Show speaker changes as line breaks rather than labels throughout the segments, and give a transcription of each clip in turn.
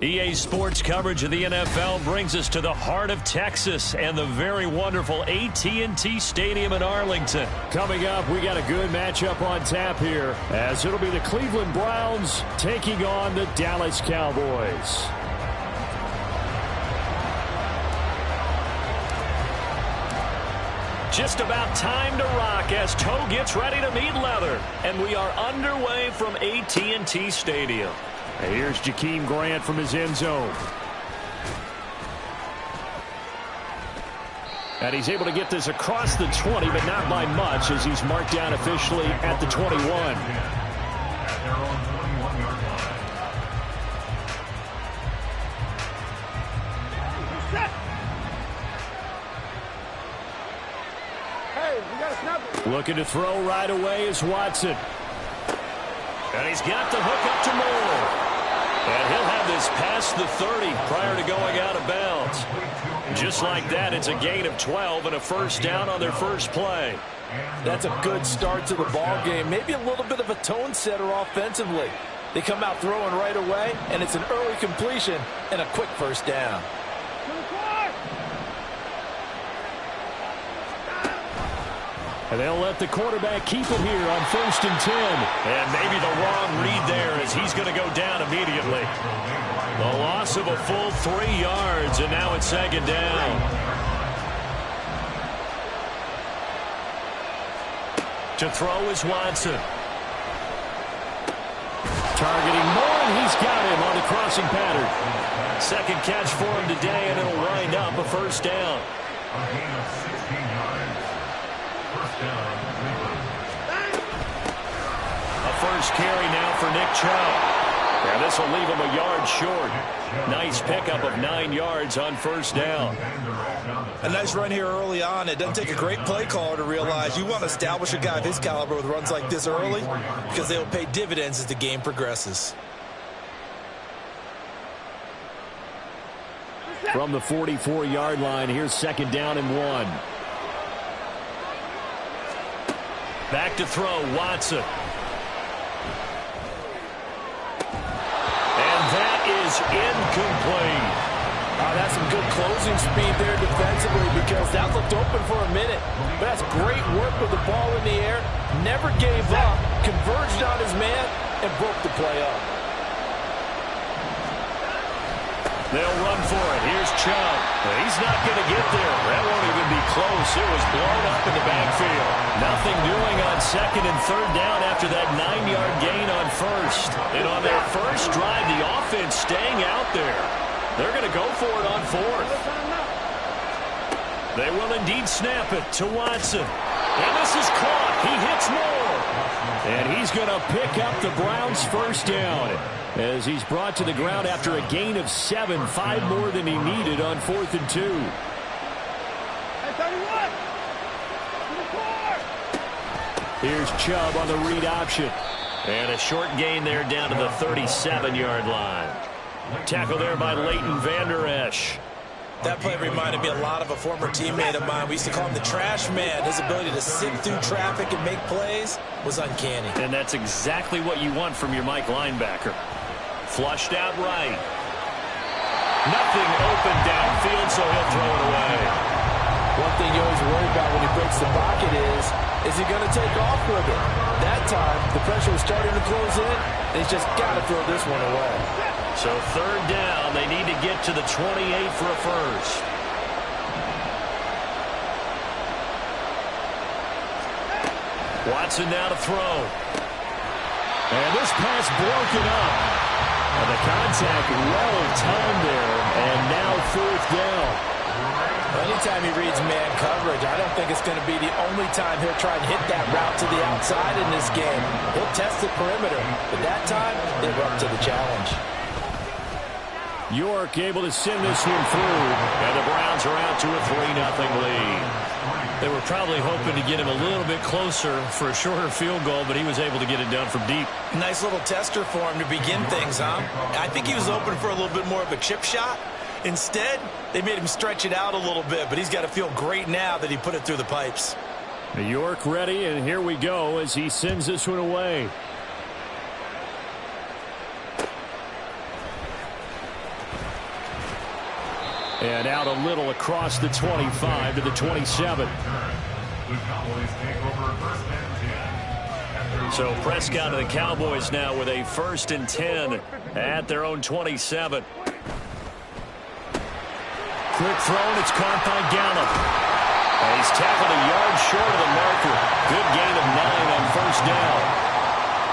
EA Sports coverage of the NFL brings us to the heart of Texas and the very wonderful AT&T Stadium in Arlington.
Coming up, we got a good matchup on tap here, as it'll be the Cleveland Browns taking on the Dallas Cowboys.
Just about time to rock as Toe gets ready to meet leather. And we are underway from AT&T Stadium.
And here's Jakeem Grant from his end zone. And he's able to get this across the 20, but not by much, as he's marked down officially at the 21. Looking to throw right away is Watson.
And he's got the hook up to Moore. And he'll have this past the 30 prior to going out of bounds. Just like that, it's a gain of 12 and a first down on their first play.
That's a good start to the ball game. Maybe a little bit of a tone setter offensively. They come out throwing right away, and it's an early completion and a quick first down.
And they'll let the quarterback keep it here on 1st and 10.
And maybe the wrong read there, as he's going to go down immediately. The loss of a full 3 yards, and now it's second down. To throw is Watson.
Targeting Moore, and he's got him on the crossing pattern.
Second catch for him today, and it'll wind up a first down. A first carry now for Nick Chubb. And this will leave him a yard short. Nice pickup of 9 yards on first down.
A nice run here early on. It doesn't take a great play caller to realize you want to establish a guy of his caliber with runs like this early, because they will pay dividends as the game progresses.
From the 44-yard line, here's second down and 1.
Back to throw, Watson. And that is incomplete.
That's some good closing speed there defensively, because that looked open for a minute. But that's great work with the ball in the air. Never gave up, converged on his man, and broke the play up.
They'll run for it. Here's Chubb. He's not going to get there. That won't even be close. It was blown up in the backfield. Nothing doing on second and third down after that 9-yard gain on first. And on their first drive, the offense staying out there. They're going to go for it on fourth. They will indeed snap it to Watson. And this is caught. He hits Moore.
And he's going to pick up the Browns' first down, as he's brought to the ground after a gain of 7, 5 more than he needed on 4th and 2. Here's Chubb on the read option.
And a short gain there down to the 37-yard line. Tackle there by Leighton Vander Esch.
That play reminded me a lot of a former teammate of mine. We used to call him the trash man. His ability to sit through traffic and make plays was uncanny.
And that's exactly what you want from your Mike linebacker. Flushed out right. Nothing open downfield, so he'll throw it away.
One thing you always worry about when he breaks the pocket is he going to take off with it? That time, the pressure was starting to close in, and he's just got to throw this one away.
So third down, they need to get to the 28 for a first. Watson now to throw.
And this pass broken up. And the contact well timed there, and now fourth down.
Anytime he reads man coverage, I don't think it's going to be the only time he'll try and hit that route to the outside in this game. He'll test the perimeter, but that time, they were up to the challenge.
York able to send this one through.
And the Browns are out to a 3-0 lead. They were probably hoping to get him a little bit closer for a shorter field goal, but he was able to get it done from deep.
Nice little tester for him to begin things, huh? I think he was open for a little bit more of a chip shot. Instead, they made him stretch it out a little bit, but he's got to feel great now that he put it through the pipes.
York ready, and here we go as he sends this one away. And out a little across the 25 to the 27.
So Prescott and the Cowboys now with a 1st and 10 at their own 27.
Quick throw, and it's caught by Gallup.
And he's tackled a yard short of the marker. Good gain of 9 on 1st down.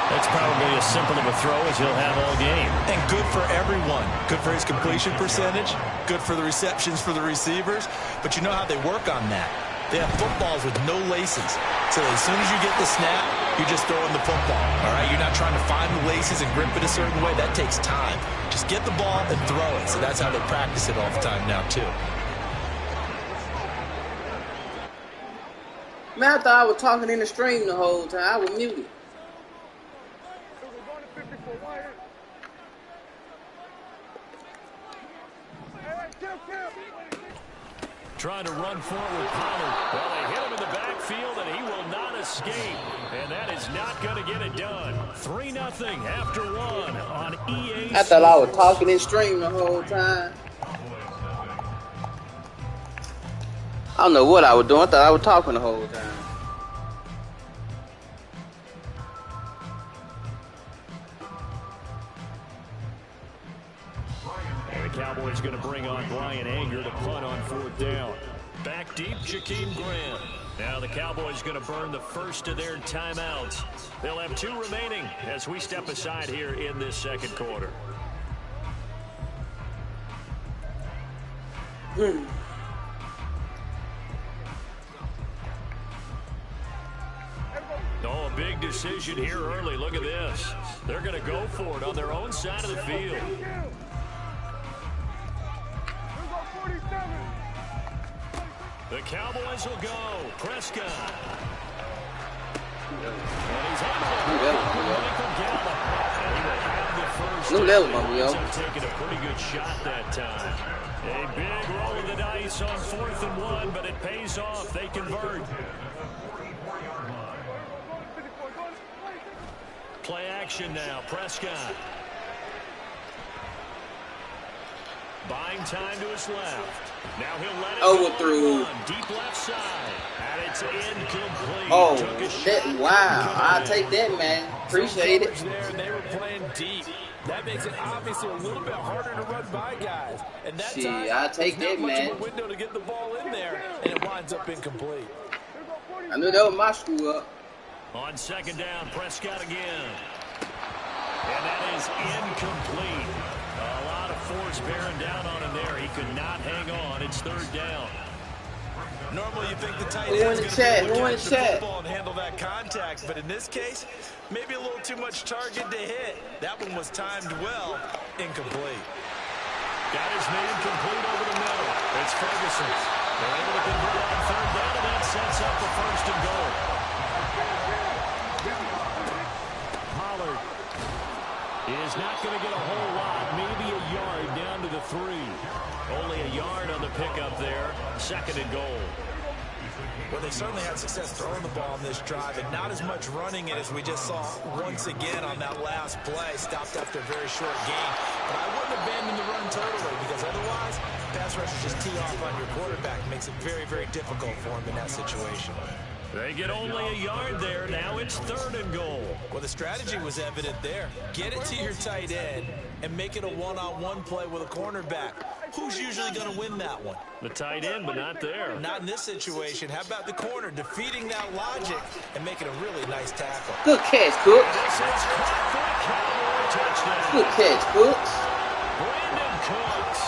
That's probably as simple of a throw as he'll have all game.
And good for everyone. Good for his completion percentage. Good for the receptions for the receivers. But you know how they work on that. They have footballs with no laces. So as soon as you get the snap, you're just throwing the football. All right? You're not trying to find the laces and grip it a certain way. That takes time. Just get the ball and throw it. So that's how they practice it all the time now, too.
Man, I thought I was talking in the stream the whole time. I was muted.
Trying to run forward, Pollard. Well, they hit him in the backfield, and he will not escape. And that is not going to get it done. 3-0 after 1 on EA.
I thought I was talking in stream the whole time. I don't know what I was doing. I thought I was talking the whole time.
Cowboys going to bring on Brian Anger to punt on 4th down.
Back deep, Jakeem Grant. Now the Cowboys going to burn the first of their timeouts. They'll have 2 remaining as we step aside here in this 2nd quarter. Oh, a big decision here early. Look at this. They're going to go for it on their own side of the field. The Cowboys will go. Prescott. And he's taking a pretty good shot that time. A big roll of the dice on 4th and 1, but it pays off. They convert. Play action now. Prescott. Buying time to his left. Now he'll let it
overthrew.
Deep left side. And it's incomplete.
Oh, that, wow. I'll take that, man. Appreciate it.
There, they were playing deep. That makes it obviously a little bit harder to run by guys. And that time,
I'll take that, man.
Much of a window to get the ball in there, and it winds up incomplete.
I knew that was my screw up.
On 2nd down, Prescott again. And that is incomplete. A lot of force bearing down on him there. He could not hang on. It's 3rd down.
Normally you think the tight end is going to be able to catch the football and handle that contact, but in this case, maybe a little too much target to hit. That one was timed well, incomplete.
Got his man complete over the middle. It's Ferguson. They're able to convert on 3rd down, and that sets up the 1st and goal.
Pollard is not going to get a whole lot, maybe a yard down to the 3.
Only a yard on the pickup there. 2nd and goal.
Well, they certainly had success throwing the ball on this drive, and not as much running it as we just saw once again on that last play. Stopped after a very short gain. But I wouldn't abandon the run totally, because otherwise, pass rushers just tee off on your quarterback. It makes it very, very difficult for him in that situation.
They get only a yard there. Now it's 3rd and goal.
Well, the strategy was evident there. Get it to your tight end and make it a one-on-one play with a cornerback. Who's usually going to win that one?
The tight end, but not there.
Not in this situation. How about the corner defeating that logic and making a really nice tackle?
Good catch, Cooks.
This is caught for a Cowboy touchdown.
Good catch, Cooks.
Brandon Cooks.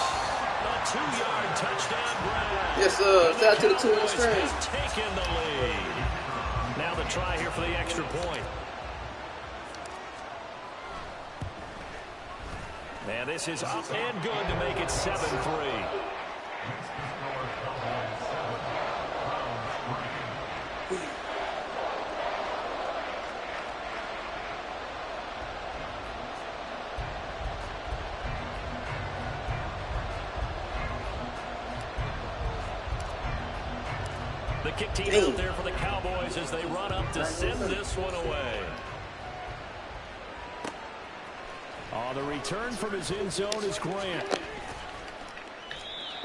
A 2-yard touchdown grab.
Yes, sir. Shout out to the 2 in the stream.
Taking the lead. Now the try here for the extra point. And this is up and good to make it 7-3. The kick team out there for the Cowboys as they run up to send this one away.
The return from his end zone is Grant.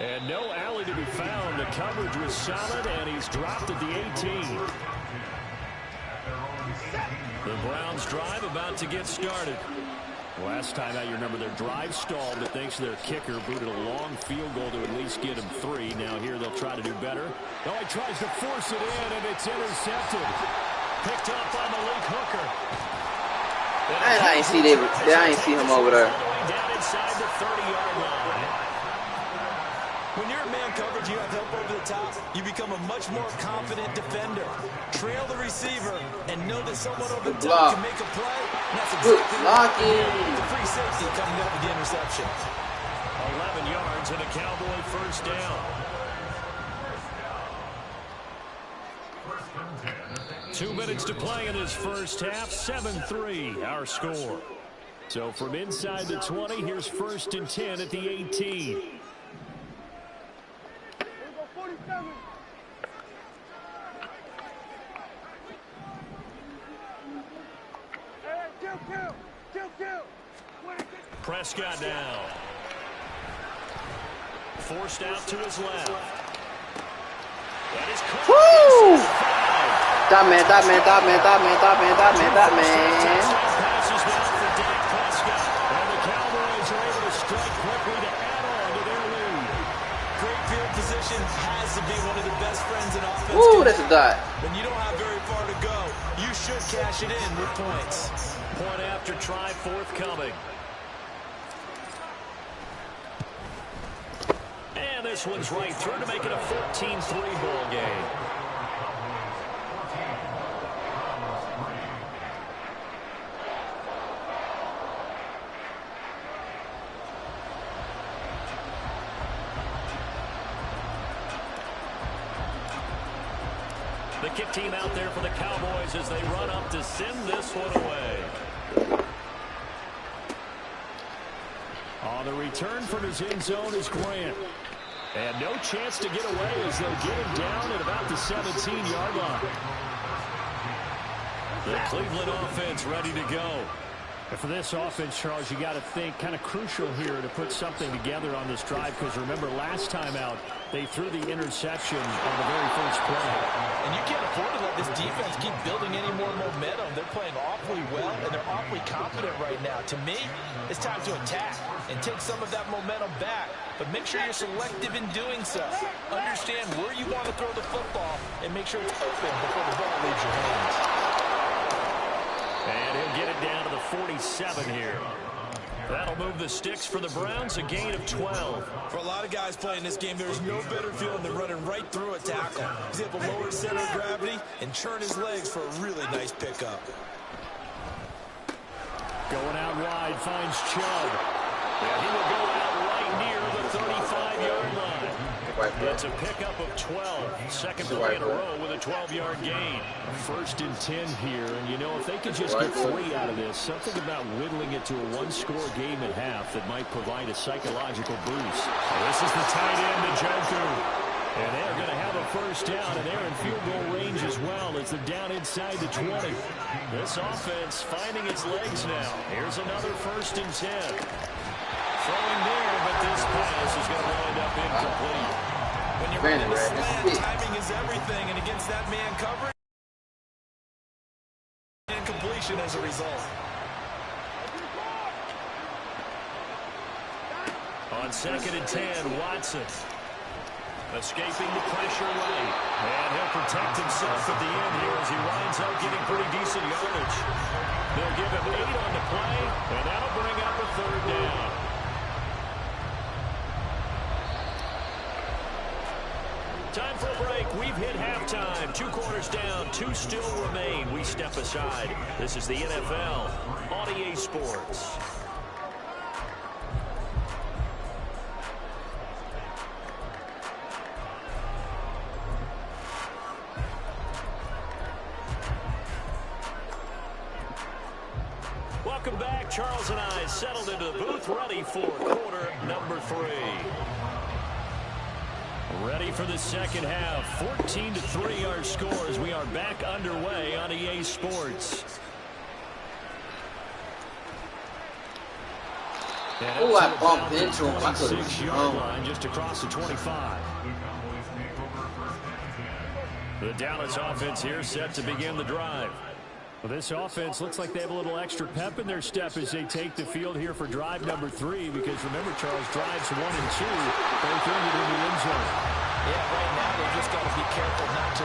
And no alley to be found. The coverage was solid, and he's dropped at the 18. The Browns drive about to get started. Last time out, you remember their drive stalled, but thanks to their kicker, booted a long field goal to at least get him 3. Now here they'll try to do better. Oh, he tries to force it in, and it's intercepted. Picked up by Malik Hooker.
I ain't see him over there.
Down inside the 30-yard line.
When you're in man coverage, you have help over the top. You become a much more confident defender. Trail the receiver and know that someone over the top can make a play. And that's exactly the free safety coming up with the interception.
11 yards and a Cowboy first down. 2 minutes to play in this first half. 7-3 our score. So from inside the 20, here's 1st and 10 at the 18. Prescott now. Forced out to his left. That is
Woo! That man.
Passes now for Dak Prescott. And the Cowboys are able to strike quickly to add on to their lead.
Great field position has to be one of the best friends in offense.
Woo, that's a dot.
When you don't have very far to go, you should cash it in with points.
Point after try forthcoming. And this one's right through to make it a 14-3 ball game. The kick team out there for the Cowboys as they run up to send this one away. On the return from his end zone is Grant. And no chance to get away as they'll get him down at about the 17-yard line. The Cleveland offense ready to go. And for this offense, Charles, you got to think kind of crucial here to put something together on this drive, because remember last time out they threw the interception on the very first play.
And you can't afford to let this defense keep building any more momentum. They're playing awfully well, and they're awfully confident right now. To me, it's time to attack and take some of that momentum back. But make sure you're selective in doing so. Understand where you want to throw the football and make sure it's open before the ball leaves your hands.
And he'll get it down to the 47 here. That'll move the sticks for the Browns, a gain of 12.
For a lot of guys playing this game, there's no better feeling than running right through a tackle. He's able to lower his center of gravity and churn his legs for a really nice pickup.
Going out wide, finds Chubb. And he will go out right near the 35-yard line. That's a pickup of 12. Second play in a row with a 12-yard gain. 1st and 10 here. And, you know, if they could just get 3 out of this, something about whittling it to a one-score game at half that might provide a psychological boost. This is the tight end, Njoku. And they're going to have a first down, and they're in field goal range as well as they're down inside the 20. This offense finding its legs now. Here's another 1st and 10. Throwing there, but this pass is going to wind up incomplete.
When you're running a slant, timing is everything, and against that man coverage, incompletion as a result.
On 2nd and 10, Watson. Escaping the pressure right. And he'll protect himself at the end here as he winds up getting pretty decent yardage. They'll give him 8 on the play, and that'll bring up a 3rd down. Time for a break. We've hit halftime. 2 quarters down, 2 still remain. We step aside. This is the NFL on EA Sports. Welcome back. Charles and I settled into the booth, ready for quarter number 3. Ready for the second half. 14-3 our score as we are back underway on EA Sports.
Oh, I bumped into him. I could have
6-yard line just across the 25. The Dallas offense here set to begin the drive. Well, this offense looks like they have a little extra pep in their step as they take the field here for drive number 3, because remember, Charles, drives 1 and 2 both ended in the end zone.
Yeah, right now they just got to be careful not to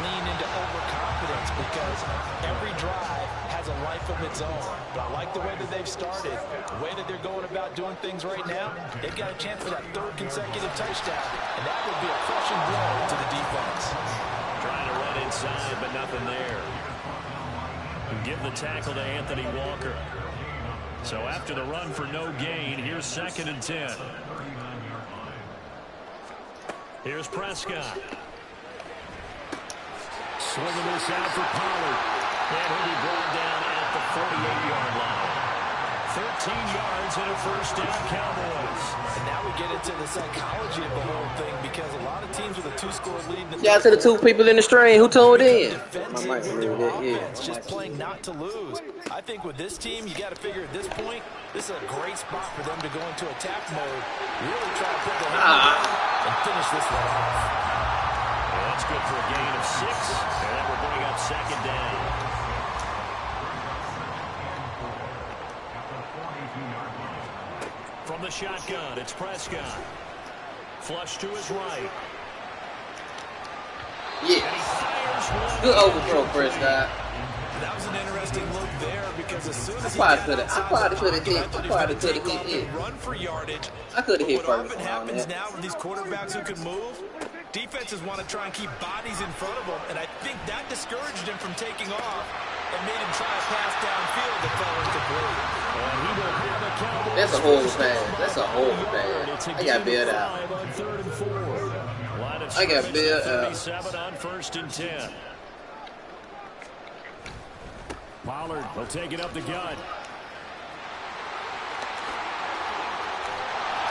lean into overconfidence, because every drive has a life of its own. But I like the way that they've started, the way that they're going about doing things right now. They've got a chance for that 3rd consecutive touchdown, and that would be a crushing blow to the defense.
Trying to run inside, but nothing there. And give the tackle to Anthony Walker. So after the run for no gain, here's 2nd and 10. Here's Prescott. Swinging this out for Pollard. And he'll be brought down at the 48-yard line. 13 yards and a first down, Cowboys.
And now we get into the psychology of the whole thing, because a lot of teams with a 2-score lead.
Shout out to the 2 people in the stream who tuned in.
Just playing not to lose. I think with this team, you got to figure at this point, this is a great spot for them to go into attack mode, really try to put their hand down and finish this one off.
Well, that's good for a gain of 6, and then we're bringing up 2nd down. From the shotgun, it's Prescott. Flush to his right.
Yeah. Good overthrow, Prescott.
That was an interesting look there, because as soon as
I probably could have hit.
Run for yardage.
I could have hit
What
first.
often happens now with these quarterbacks who can move, defenses want to try and keep bodies in front of them, and I think that discouraged him from taking off and made him try to pass downfield that fell incomplete.
That's a horrible pass. That's a horrible pass. I got bailed out. I got bailed out.
77 on 1st and 10. Pollard will take it up the gut.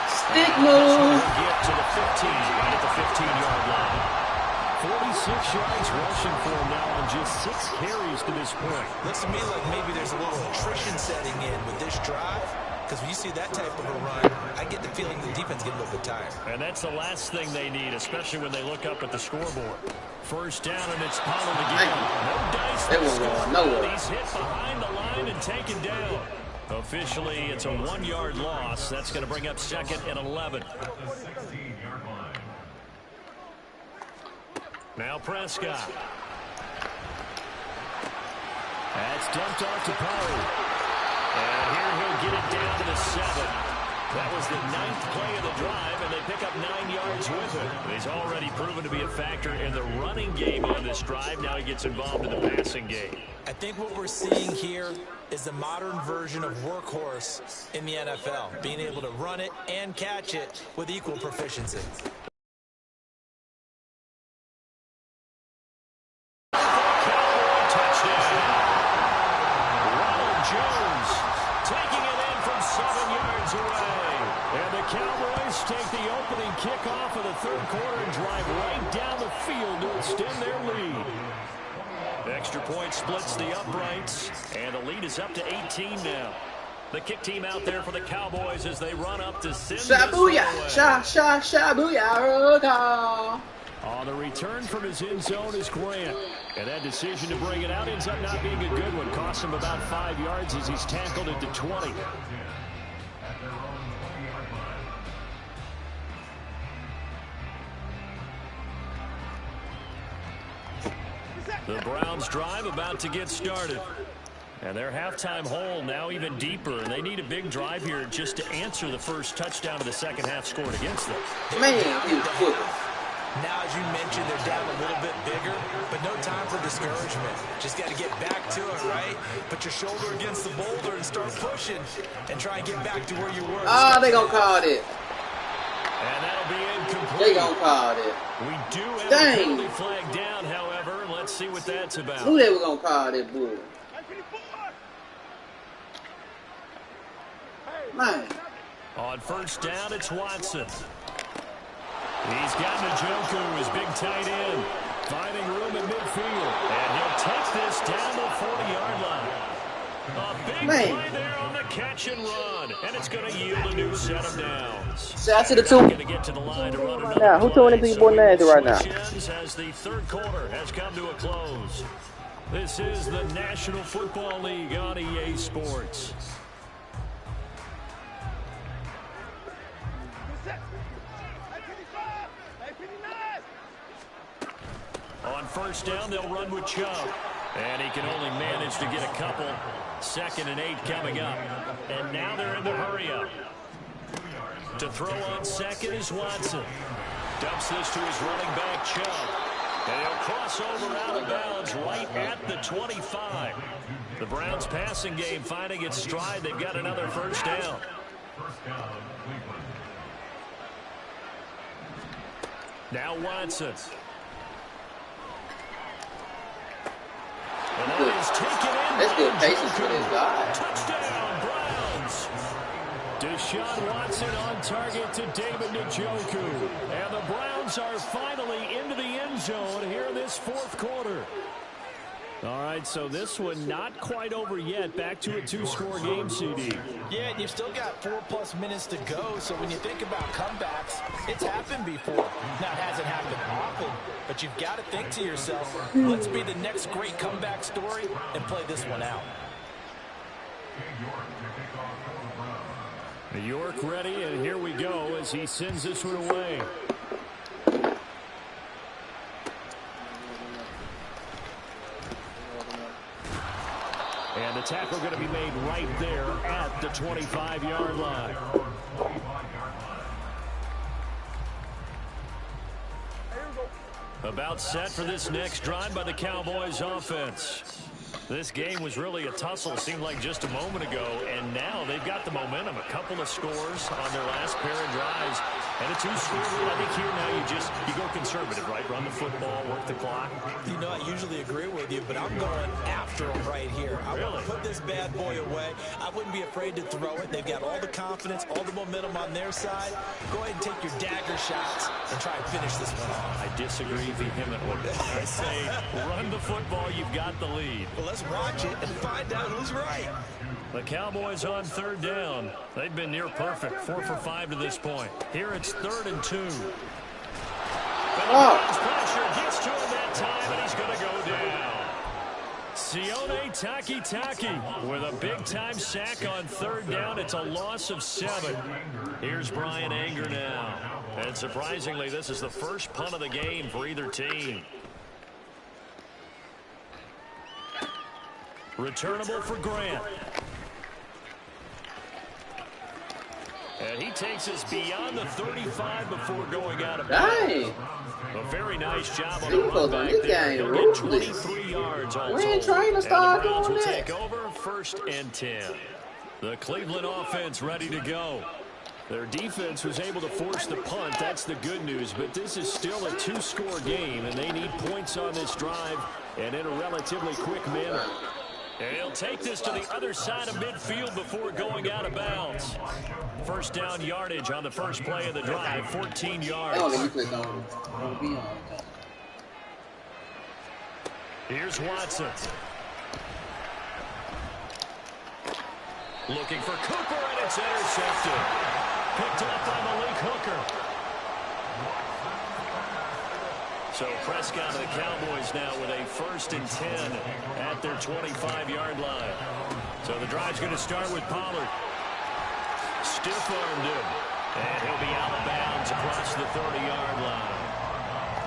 Stick move.
Get to the 15, right at the 15-yard line. 46 yards rushing for him now on just 6 carries to this point.
Looks to me like maybe there's a little attrition setting in with this drive, because when you see that type of a run, I get the feeling the defense gets a little bit tired.
And that's the last thing they need, especially when they look up at the scoreboard. First down, and it's Pollard again. No dice.
They won't go nowhere.
He's hit behind the line and taken down. Officially, it's a 1-yard loss. That's going to bring up 2nd and 11. Now Prescott. That's dumped off to Pollard. And here he'll get it down to the 7. That was the 9th play of the drive, and they pick up 9 yards with it. He's already proven to be a factor in the running game on this drive. Now he gets involved in the passing game.
I think what we're seeing here is the modern version of workhorse in the NFL, being able to run it and catch it with equal proficiency.
Take the opening kickoff of the 3rd quarter and drive right down the field to extend their lead. Extra point splits the uprights, and the lead is up to 18 now. The kick team out there for the Cowboys as they run up to send
Shabuya, shabuya,
on the return from his end zone is Grant. And that decision to bring it out ends up not being a good one. Costs him about 5 yards as he's tackled into 20. The Browns drive about to get started. And their halftime hole now even deeper. And they need a big drive here just to answer the first touchdown of the second half scored against them.
Man, he was quick.
Now, as you mentioned, they're down a little bit bigger, but no time for discouragement. Just got to get back to it, right? Put your shoulder against the boulder and start pushing and try and get back to where you were.
Ah, they gonna call it.
And that'll be incomplete.
They gonna call it.
We do have a penalty flag down, however. Let's see what that's about.
Who they were gonna call that bull? Man.
On first down, it's Watson. He's got Njoku, his big tight end, finding room in midfield. And he'll take this down the 40-yard line.
A big play there on the catch and run, and it's going to yield a new set of downs.
Shout out to the two.
Going to get to the line to run another
now, who tuning into your boy Madden right now?
As the third quarter has come to a close. This is the National Football League on EA Sports. On first down, they'll run with Chubb. And he can only manage to get a couple. 2nd and 8 coming up. And now they're in the hurry-up. To throw on second is Watson. Dumps this to his running back, Chubb. And he'll cross over out of bounds right at the 25. The Browns' passing game finding its stride. They've got another first down. Now Watson. And that is taken in.
Let's go patience for this guy.
Touchdown, Browns. Deshaun Watson on target to David Njoku. And the Browns are finally into the end zone here in this fourth quarter. All right, so this one not quite over yet. Back to a 2-score game, CD.
Yeah, and you've still got 4+ minutes to go. So when you think about comebacks, it's happened before. Now, it hasn't happened often, but you've got to think to yourself, let's be the next great comeback story and play this one out.
York ready, and here we go as he sends this one away. And the tackle going to be made right there at the 25-yard line. About set for this next drive by the Cowboys offense. This game was really a tussle, seemed like just a moment ago, and now they've got the momentum. A couple of scores on their last pair of drives, and a 2-score lead. I think here now you go conservative, right? Run the football, work the clock.
You know, I usually agree with you, but I'm going after them right here. I want to put this bad boy away. I wouldn't be afraid to throw it. They've got all the confidence, all the momentum on their side. Go ahead and take your dagger shots and try and finish this one off.
I disagree vehemently. I say run the football. You've got the lead.
Well, let's watch it and find out who's right.
The Cowboys on third down. They've been near perfect. 4 for 5 to this point. Here it's 3rd and 2. And the pressure gets to him that time, and he's going to go down. Sione Takitaki with a big-time sack on 3rd down. It's a loss of 7. Here's Brian Anger now. And surprisingly, this is the first punt of the game for either team. Returnable for Grant. And he takes us beyond the 35 before going out of bounds. A very nice job on the run back there. He'll get 23 yards all told. And the Browns will take over 1st and 10. The Cleveland offense ready to go. Their defense was able to force the punt. That's the good news. But this is still a 2-score game, and they need points on this drive and in a relatively quick manner. And he'll take this to the other side of midfield before going out of bounds. First down yardage on the first play of the drive, 14 yards. Here's Watson. Looking for Cooper, and it's intercepted. Picked up by Malik Hooker. So Prescott and the Cowboys now with a 1st and 10 at their 25-yard line. So the drive's going to start with Pollard. Stiff-armed him. And he'll be out of bounds across the 30-yard line.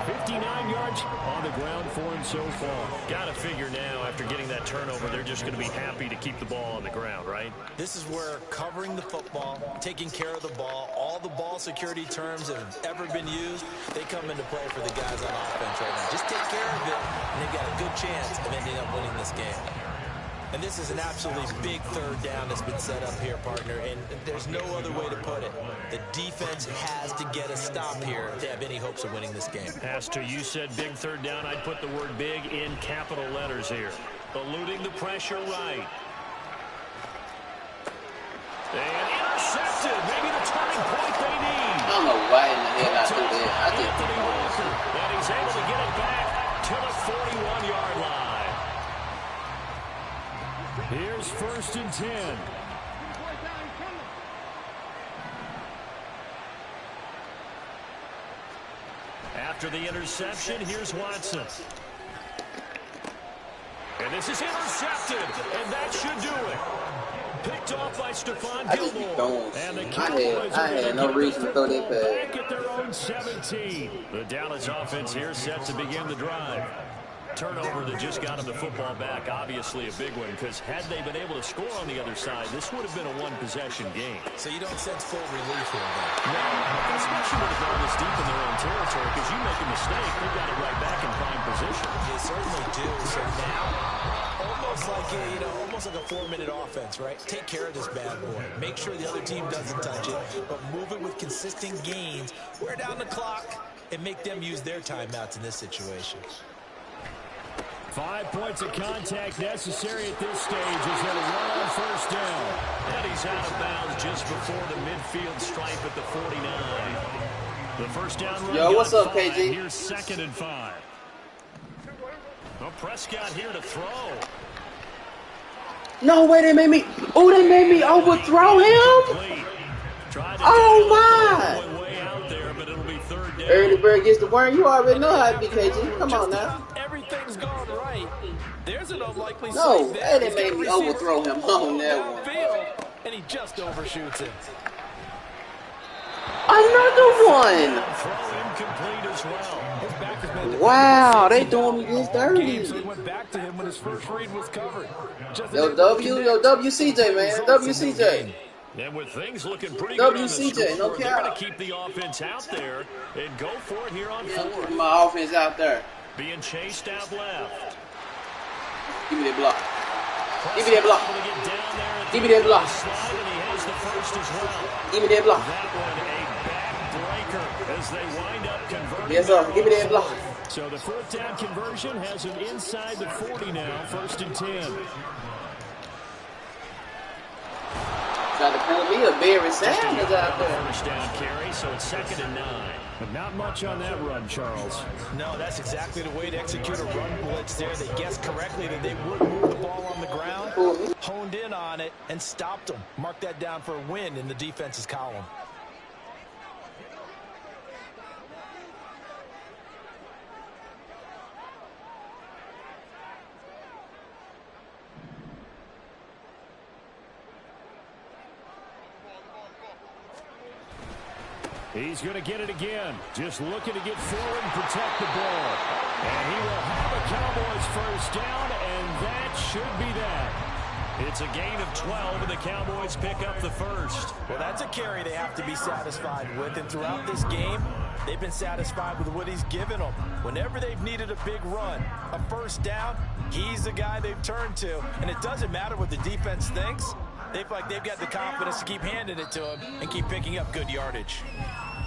59 yards on the ground for him so far. Got to figure now, after getting that turnover, they're just going to be happy to keep the ball on the ground, right?
This is where covering the football, taking care of the ball, all the ball security terms that have ever been used, they come into play for the guys on offense right now. Just take care of it, and they've got a good chance of ending up winning this game. And this is an absolutely big 3rd down that's been set up here, partner, and there's no other way to put it. The defense has to get a stop here if they have any hopes of winning this game.
Has to. You said big 3rd down. I'd put the word big in capital letters here. Eluding the pressure right. And intercepted. Maybe the turning point they need.
I don't know why in the hell I do that.
Anthony Walker. And he's able to get it back to the 41-yard line. Here's 1st and 10. After the interception, here's Watson. And this is intercepted, and that should do it. Picked off by Stephon Gilmore. And the Cowboys
I had no reason to throw that
back at their own 17. The Dallas offense here set to begin the drive. Turnover that just got them the football back, obviously a big one, because had they been able to score on the other side, this would have been a one-possession game.
So you don't sense full relief here, though?
No, especially with the ball this deep in their own territory, because you make a mistake, they've got it right back in prime position.
They certainly do. So now, almost like a 4-minute offense, right? Take care of this bad boy. Make sure the other team doesn't touch it, but move it with consistent gains. Wear down the clock and make them use their timeouts in this situation.
5 points of contact necessary at this stage as they'll run on 1st down. And he's out of bounds just before the midfield stripe at the 49. The 1st down run.
Yo, what's up,
5.
KG?
Here's 2nd and 5. Well, Prescott here to throw.
No way, they made me overthrow him. Oh my!
Way out there, but it'll be 3rd down.
Early bird gets the worm. You already know how to be, KG. Come on now.
Everything's gone right. There's an unlikely
No,
there.
they made me overthrow him on that one.
And he just overshoots it.
Another one.
Throw incomplete as well.
Wow, they doing me this dirty.
So he went back to him when his first read was covered.
Yo, WCJ, man. WCJ.
And with things looking pretty good on the
WCJ, no
scoreboard, they're
cap.
going to keep the offense out there and go for it here on 4th.
My offense out there.
Being chased out left.
Give me that block. Give me that block. Give me that block.
And he has the 1st as well.
Give me that block.
That one a backbreaker as they wind up converting.
Yes, sir. Give me that block.
So the 4th down conversion has him inside the 40 now, 1st and 10.
Trying to pull me a Barry Sanders out there.
1st down carry, so it's 2nd and 9. But not much on that run, Charles.
No, that's exactly the way to execute a run blitz there. They guessed correctly that they would move the ball on the ground, honed in on it, and stopped them. Mark that down for a win in the defense's column.
He's going to get it again. Just looking to get forward and protect the ball. And he will have a Cowboys 1st down, and that should be that. It's a gain of 12, and the Cowboys pick up the 1st.
Well, that's a carry they have to be satisfied with, and throughout this game, they've been satisfied with what he's given them. Whenever they've needed a big run, a 1st down, he's the guy they've turned to, and it doesn't matter what the defense thinks. They feel like they've got the confidence to keep handing it to him and keep picking up good yardage.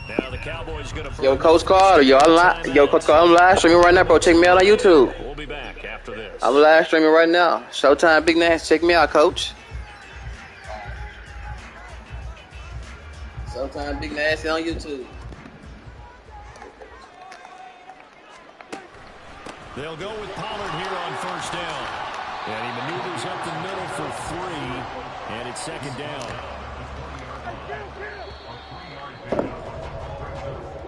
Now the Cowboys going to.
Yo, Coach Carter, Coach Carter, I'm live streaming right now, bro. Check me out on YouTube.
We'll be back after this.
I'm live streaming right now. Showtime, Big Nash. Check me out, Coach.
Showtime, Big Nasty on YouTube.
They'll go with Pollard here on 1st down. And he maneuvers up the middle for 3, and it's 2nd down.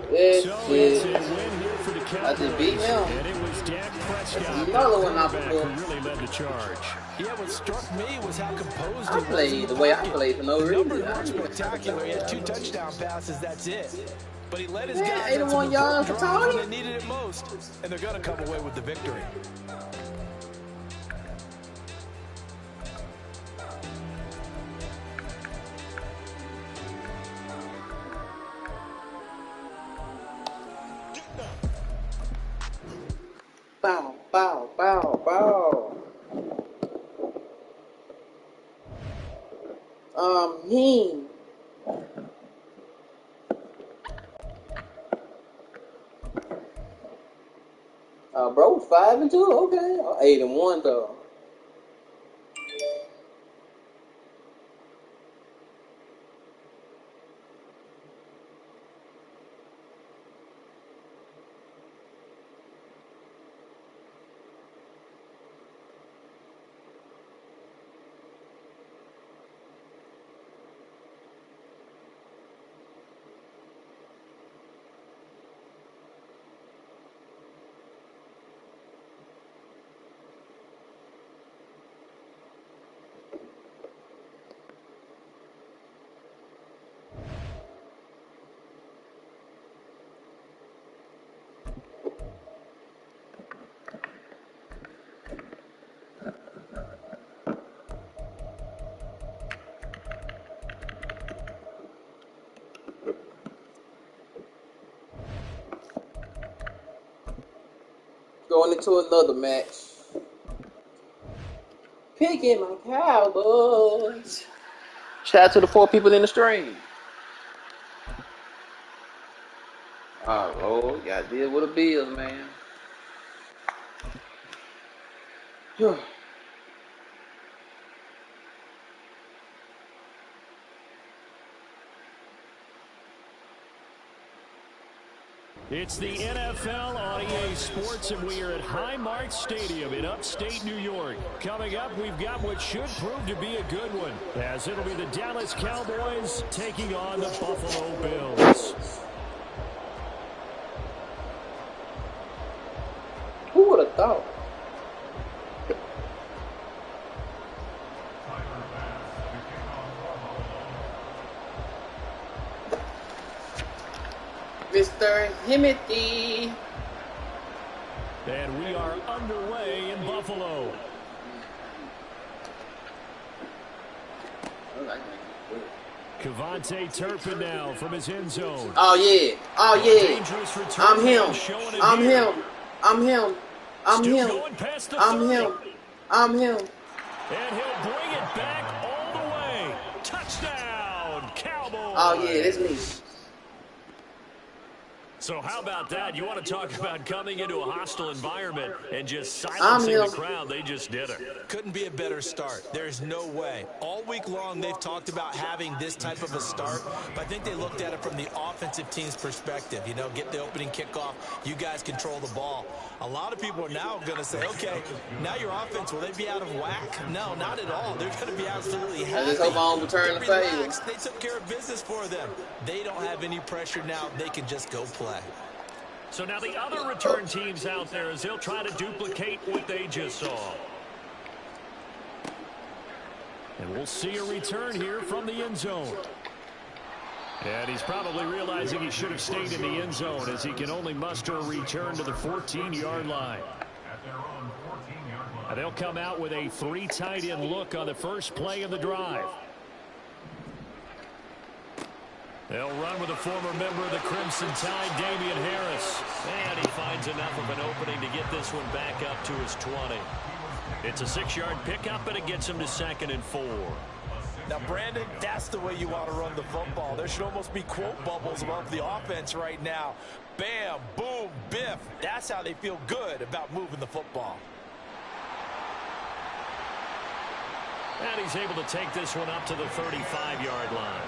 So it's a win here for the Cowboys.
I just beat him.
And it was Dak Prescott
Another one out
who
before.
really led the charge.
Yeah, what struck me was how composed
I
he was.
played the way I played for no
The numbers
reason.
weren't spectacular. He had 2 touchdown passes, that's it. But he led his
Yeah,
guys
81
on
yards
some
for
drives
Tony.
when they needed it most, and they're going to come away with the victory.
Bow, bow, bow, bow. Heen. Bro, 5-2. Okay, 8-1 though. Going into another match. Picking my Cowboys.
Shout out to the 4 people in the stream. Oh, Lord. Gotta deal with the Bills, man.
It's the NFL on EA Sports, and we are at Highmark Stadium in upstate New York. Coming up, we've got what should prove to be a good one, as it'll be the Dallas Cowboys taking on the Buffalo Bills.
Who would have thought? Mr. Himothy.
And we are underway in Buffalo. Kevontae Turpin now from his end zone.
Oh, yeah. Oh, yeah. I'm him. I'm him. I'm him. I'm him. I'm him. I'm him.
And he'll bring it back all the way. Touchdown, Cowboys.
Oh, yeah, that's me.
So how about that? You want to talk about coming into a hostile environment and just silencing the crowd? They just did it.
Couldn't be a better start. There's no way. All week long, they've talked about having this type of a start, but I think they looked at it from the offensive team's perspective. You know, get the opening kickoff. You guys control the ball. A lot of people are now going to say, okay, now your offense, will they be out of whack? No, not at all. They're going to be absolutely happy.
I just hope I don't return the favor.
They took care of business for them. They don't have any pressure now. They can just go play.
So now the other return teams out there, as they'll try to duplicate what they just saw. And we'll see a return here from the end zone. And he's probably realizing he should have stayed in the end zone, as he can only muster a return to the 14-yard line. And they'll come out with a 3 tight end look on the first play of the drive. They'll run with a former member of the Crimson Tide, Damian Harris. And he finds enough of an opening to get this one back up to his 20. It's a 6-yard pickup, and it gets him to 2nd and 4.
Now, Brandon, that's the way you want to run the football. There should almost be quote bubbles above the offense right now. Bam, boom, biff. That's how they feel good about moving the football.
And he's able to take this one up to the 35-yard line.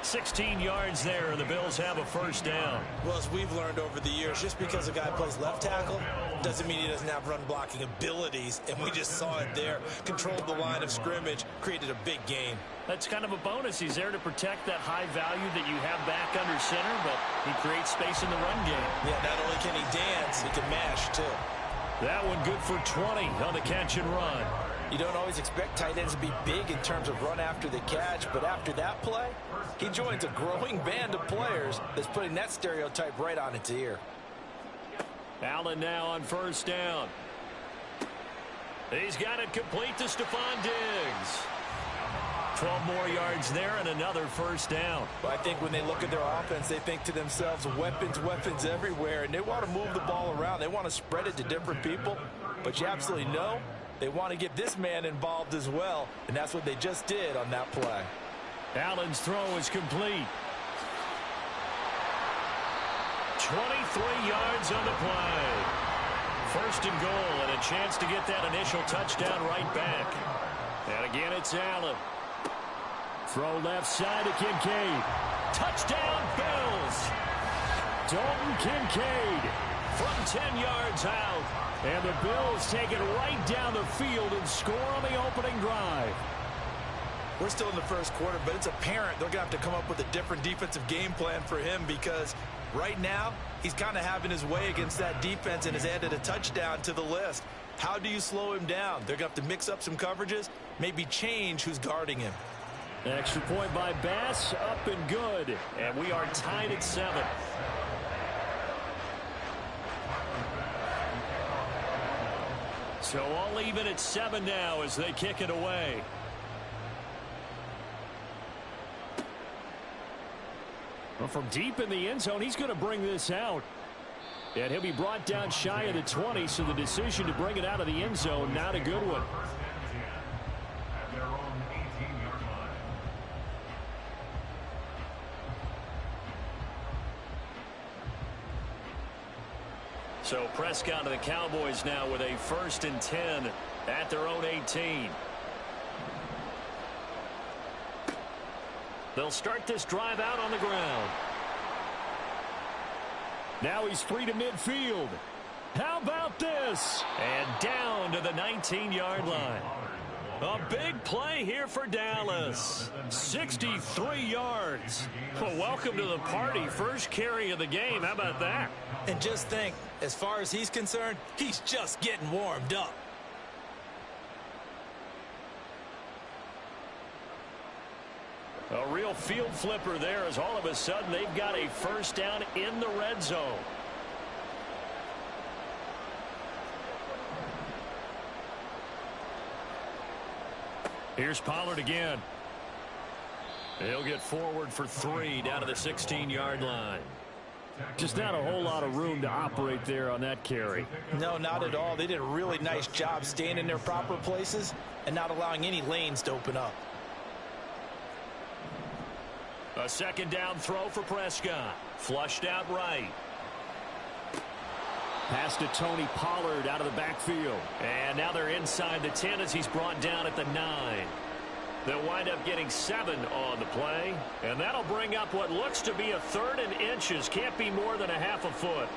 16 yards there, and the Bills have a first down.
Well, as we've learned over the years, just because a guy plays left tackle doesn't mean he doesn't have run-blocking abilities, and we just saw it there. Controlled the line of scrimmage, created a big gain.
That's kind of a bonus. He's there to protect that high value that you have back under center, but he creates space in the run game.
Yeah, not only can he dance, he can mash, too.
That one good for 20 on the catch and run.
You don't always expect tight ends to be big in terms of run after the catch, but after that play, he joins a growing band of players that's putting that stereotype right on its ear.
Allen now on first down. He's got it complete to Stephon Diggs. 12 more yards there and another first down.
Well, I think when they look at their offense, they think to themselves, weapons, weapons everywhere, and they want to move the ball around. They want to spread it to different people, but you absolutely know they want to get this man involved as well, and that's what they just did on that play.
Allen's throw is complete. 23 yards on the play. First and goal, and a chance to get that initial touchdown right back. And again, it's Allen. Throw left side to Kincaid. Touchdown, Bills. Dalton Kincaid from 10 yards out. And the Bills take it right down the field and score on the opening drive.
We're still in the first quarter, but it's apparent they're going to have to come up with a different defensive game plan for him, because right now he's kind of having his way against that defense and has added a touchdown to the list. How do you slow him down? They're going to have to mix up some coverages, maybe change who's guarding him.
Extra point by Bass, up and good. And we are tied at 7. So all even at 7 now as they kick it away. Well, from deep in the end zone, he's going to bring this out. And he'll be brought down shy of the 20, so the decision to bring it out of the end zone, not a good one. So Prescott to the Cowboys now with a 1st and 10 at their own 18. They'll start this drive out on the ground. Now he's free to midfield. How about this? And down to the 19-yard line. A big play here for Dallas. 63 yards. Well, welcome to the party. First carry of the game. How about that?
And just think, as far as he's concerned, he's just getting warmed up.
A real field flipper there as all of a sudden they've got a 1st down in the red zone. Here's Pollard again. He'll get forward for 3 down to the 16-yard line. Just not a whole lot of room to operate there on that carry.
No, not at all. They did a really nice job staying in their proper places and not allowing any lanes to open up.
A 2nd down throw for Prescott. Flushed out right. Pass to Tony Pollard out of the backfield. And now they're inside the 10 as he's brought down at the 9. They'll wind up getting 7 on the play. And that'll bring up what looks to be a 3rd and inches. Can't be more than a half a foot.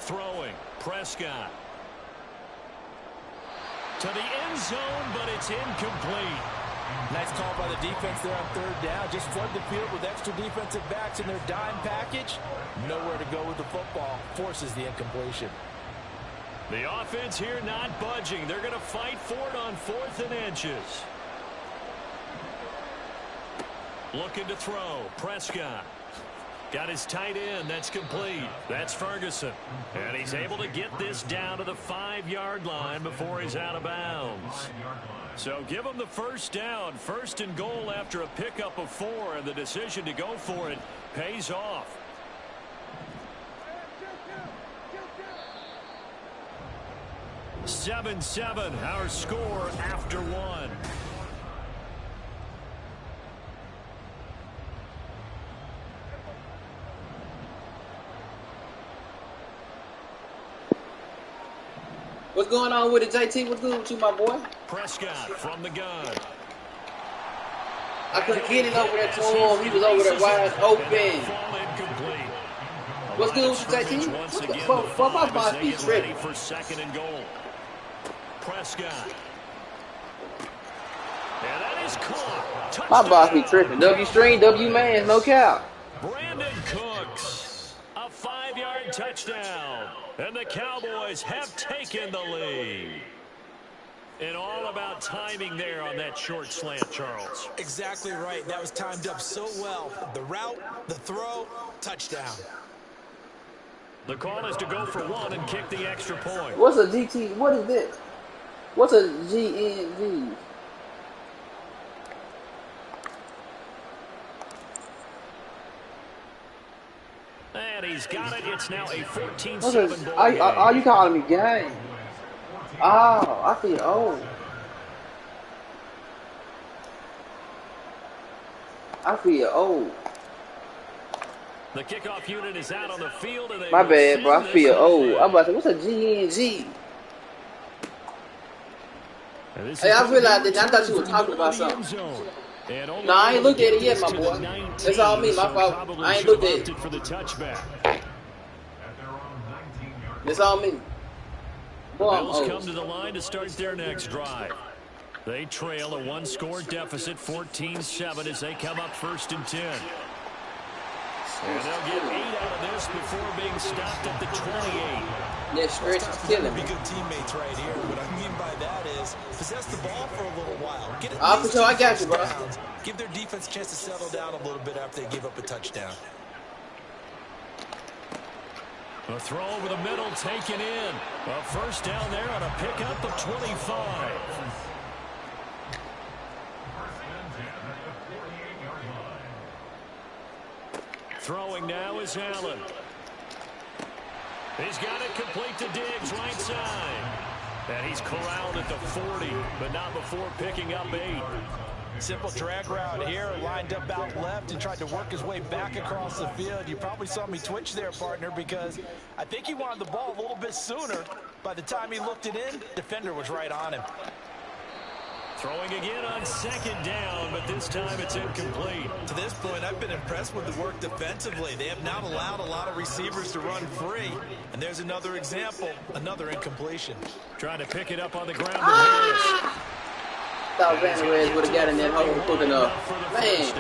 Throwing, Prescott. To the end zone, but it's incomplete.
Nice call by the defense there on 3rd down. Just flood the field with extra defensive backs in their dime package. Nowhere to go with the football. Forces the incompletion.
The offense here not budging. They're going to fight for it on 4th and inches. Looking to throw, Prescott. Got his tight end. That's complete. That's Ferguson. And he's able to get this down to the 5-yard line before he's out of bounds. So give him the 1st down. 1st and goal after a pickup of 4. And the decision to go for it pays off. Seven, our score after 1.
What's going on with it, JT? What's good with you, my boy?
Prescott from the gun.
I couldn't get it over there to him. He was over there wide open. What's good with you, JT? What's the fuck? My boss be tripping.
For 2nd and goal. Prescott. And that is caught. Touchdown.
My boss be tripping. W string, W man, no cap.
Brandon Cooks. A 5-yard touchdown. And the Cowboys have taken the lead. And all about timing there on that short slant, Charles.
Exactly right. That was timed up so well. The route, the throw, touchdown.
The call is to go for 1 and kick the extra point.
What's a GT? What is this? What's a GNG?
And he's got it. It's now a 14-7 ball game.
Are you calling me gay? Oh, I feel old. I feel old.
The kickoff unit is out on the field. And
my bad, bro. I feel old. I'm about to say, what's a GNG? Hey, I realized that. I thought you were talking about something. No, I ain't looked at it yet, my boy. That's all me, my fault. I ain't looked at it.
For the touchback.
That's all me.
Boy, the Bills come to the line to start their next drive. They trail a 1-score deficit, 14-7, as they come up 1st and 10. And they'll get 8 out of this before being stopped at the 28.
That stretch is killing me.
Be good teammates right here. What I mean by that is possess the ball for a little while. Get
for sure, I got you, bro.
give their defense a chance to settle down a little bit after they give up a touchdown.
A throw over the middle taken in. A first down there on a pickup of 25. Throwing now is Allen. He's got it complete to Diggs, right side. And he's corralled at the 40, but not before picking up 8.
Simple drag route here, lined up out left and tried to work his way back across the field. You probably saw me twitch there, partner, because I think he wanted the ball a little bit sooner. By the time he looked it in, defender was right on him.
Throwing again on second down, but this time it's incomplete.
To this point, I've been impressed with the work defensively. They have not allowed a lot of receivers to run free. And there's another example, another incompletion.
Trying to pick it up on the ground with Harris.
Thought Ramirez would have got in that hole quick enough. Man.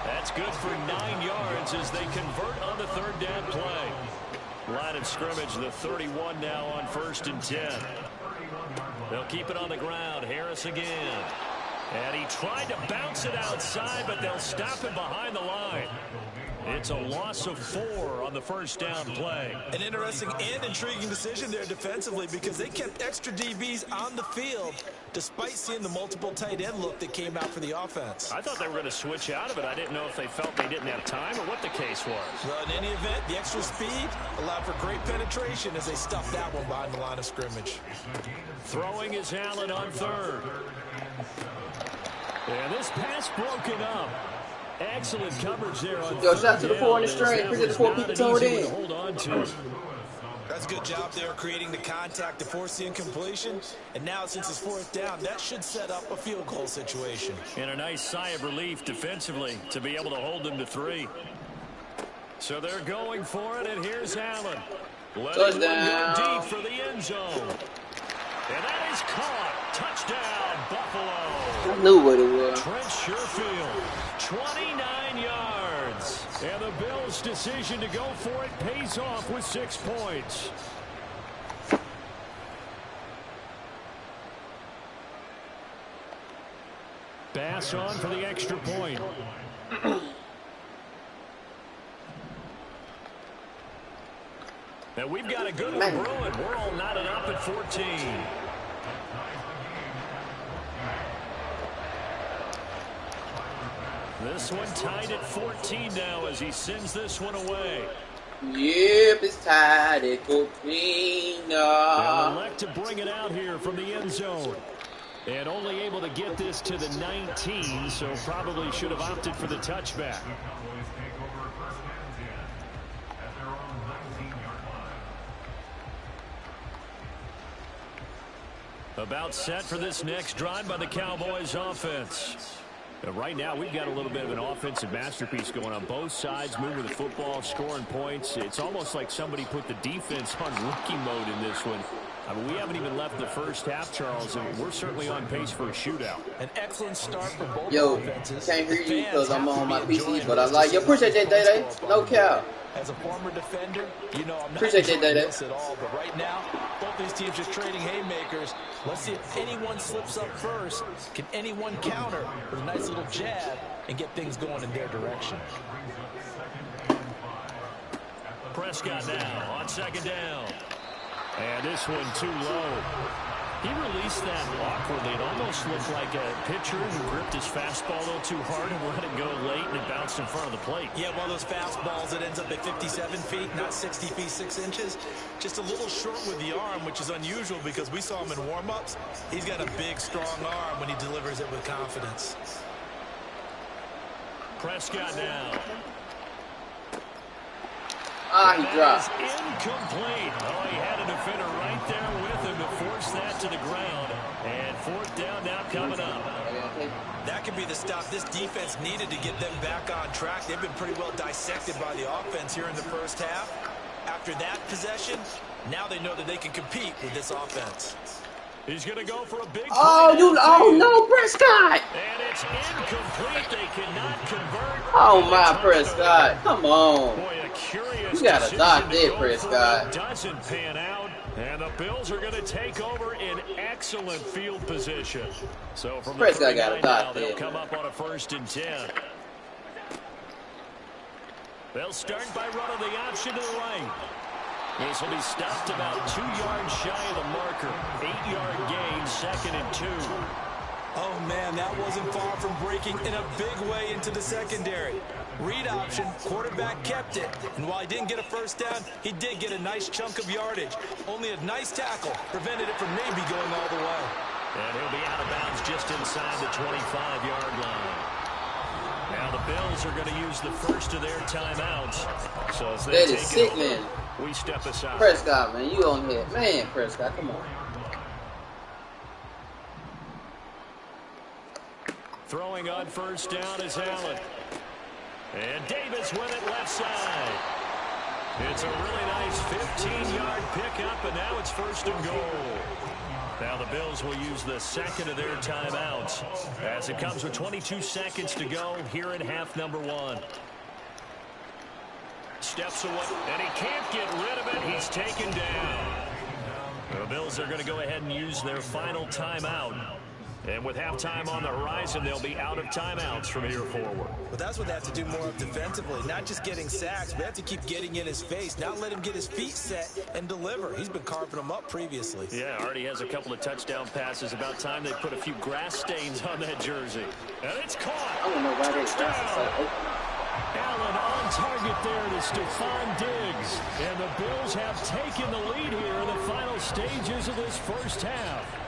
That's good for 9 yards as they convert on the third down play. Line of scrimmage, the 31 now on 1st and 10. They'll keep it on the ground. Harris again. And he tried to bounce it outside, but they'll stop him behind the line. It's a loss of 4 on the first down play.
An interesting and intriguing decision there defensively because they kept extra DBs on the field despite seeing the multiple tight end look that came out for the offense.
I thought they were going to switch out of it. I didn't know if they felt they didn't have time or what the case was.
Well, in any event, the extra speed allowed for great penetration as they stuffed that one behind the line of scrimmage.
Throwing is Allen on third. And this pass broken up. Excellent coverage there on
Yo, shout out to the 4 on the string. Appreciate the 4 people tuned in.
Hold on to.
That's a good job there creating the contact to force the incompletion. And now since it's 4th down, that should set up a field goal situation.
And a nice sigh of relief defensively to be able to hold them to 3. So they're going for it, and here's Allen. Letting one go deep for the end zone. And that is caught. Touchdown, Buffalo.
I knew what it was.
Trent Sherfield, 29 yards. And the Bills' decision to go for it pays off with 6 points. Bass on for the extra point. And we've got a good one brewing. We're all knotted up at 14. This one tied at 14 now as he sends this one away.
Yep, it's tied at 14.
They'll elect to bring it out here from the end zone. And only able to get this to the 19, so probably should have opted for the touchback. About set for this next drive by the Cowboys offense. Right now, we've got a little bit of an offensive masterpiece going on both sides, moving the football, scoring points. It's almost like somebody put the defense on rookie mode in this one. I mean, we haven't even left the first half, Charles, and we're certainly on pace for a shootout.
An excellent start for both offenses.
Can't hear you because I'm on my PC, but I like you. Appreciate that, Day-Day. No cow.
As a former defender, you know I'm not
appreciate that, Day-Day.
at all. But right now, both these teams just trading haymakers. Let's see if anyone slips up first. Can anyone counter with a nice little jab and get things going in their direction?
Prescott now on second down. And this one too low. He released that awkwardly. It almost looked like a pitcher who gripped his fastball a little too hard and let it go late, and it bounced in front of the plate.
Yeah, one of those fastballs that ends up at 57 feet, not 60 feet, 6 inches. Just a little short with the arm, which is unusual because we saw him in warm-ups. He's got a big, strong arm when he delivers it with confidence.
Prescott now.
Ah, he dropped.
Incomplete. Oh, he had a defender right there with him to force that to the ground. And 4th down now coming up.
That could be the stop this defense needed to get them back on track. They've been pretty well dissected by the offense here in the first half. After that possession, now they know that they can compete with this offense.
He's going to go for a big
oh no, Prescott!
And it's incomplete. They cannot convert.
Oh my, Prescott. Come on.
Boy, a curious
you got to knock that, Prescott.
Doesn't pan out. And the Bills are going to take over in excellent field position. So from the
Prescott got a dot
now, they'll come up on a 1st and 10. They'll start by running the option to the right. This will be stopped about 2 yards shy of the marker. 8-yard gain, 2nd and 2.
Oh, man, that wasn't far from breaking in a big way into the secondary. Read option, quarterback kept it. And while he didn't get a 1st down, he did get a nice chunk of yardage. Only a nice tackle prevented it from maybe going all the way.
And he'll be out of bounds just inside the 25-yard line. Now the Bills are going to use the first of their timeouts. So as they take
sick,
it
man.
We step aside.
Prescott, man, you on here. Man, Prescott, come on.
Throwing on 1st down is Allen. And Davis with it left side. It's a really nice 15-yard pickup, and now it's 1st and goal. Now the Bills will use the 2nd of their timeouts as it comes with 22 seconds to go here in half number 1. Steps away, and he can't get rid of it. He's taken down. The Bills are going to go ahead and use their final timeout. And with halftime on the horizon, they'll be out of timeouts from here forward.
Well, that's what they have to do more of defensively. Not just getting sacks, but they have to keep getting in his face. Not let him get his feet set and deliver. He's been carving them up previously.
Yeah, already has a couple of touchdown passes. About time they put a few grass stains on that jersey. And it's caught.
I don't know why they got
Allen on target there to Stephon Diggs. And the Bills have taken the lead here in the final stages of this 1st half.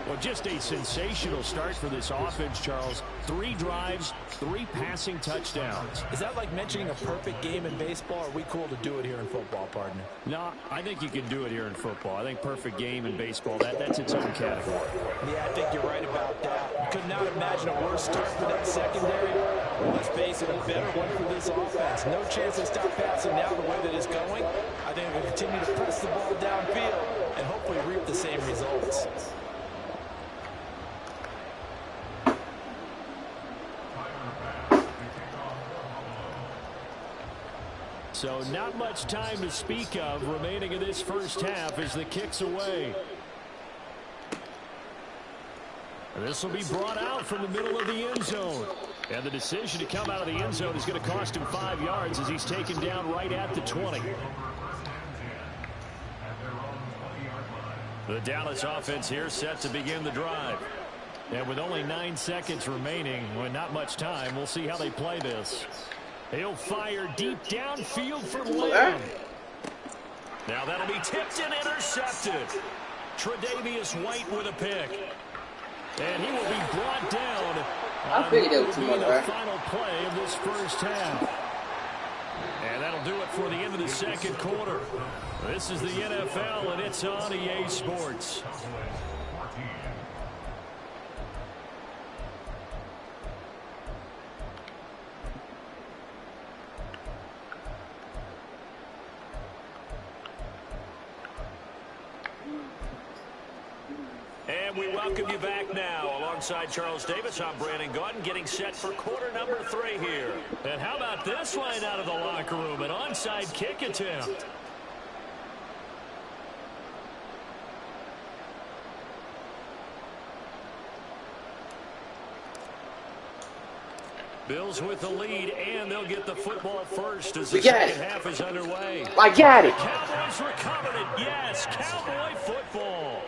Well, just a sensational start for this offense, Charles. 3 drives, 3 passing touchdowns.
Is that like mentioning a perfect game in baseball, or are we cool to do it here in football, partner?
No, I think you can do it here in football. I think perfect game in baseball, that's its own category.
Yeah, I think you're right about that. Could not imagine a worse start for that secondary. Well, let's face it, a better one for this offense. No chance to stop passing now the way that it's going. I think we'll continue to press the ball downfield and hopefully reap the same results.
So not much time to speak of remaining in this 1st half as the kick's away. This will be brought out from the middle of the end zone. And the decision to come out of the end zone is going to cost him 5 yards as he's taken down right at the 20. The Dallas offense here set to begin the drive. And with only 9 seconds remaining, with not much time, we'll see how they play this. He'll fire deep downfield for Lamb. Now that'll be tipped and intercepted. Tre'Davious White with a pick. And he will be brought down.
I figured it was too much,
the final play of this 1st half. And that'll do it for the end of the 2nd quarter. This is the NFL, and it's on EA Sports. And we welcome you back now. Alongside Charles Davis, I'm Brandon Gaudin, getting set for quarter number 3 here. And how about this line out of the locker room? An onside kick attempt. Bills with the lead, and they'll get the football first as the 2nd half is underway.
I got it.
The Cowboys recovered it. Yes, Cowboy football.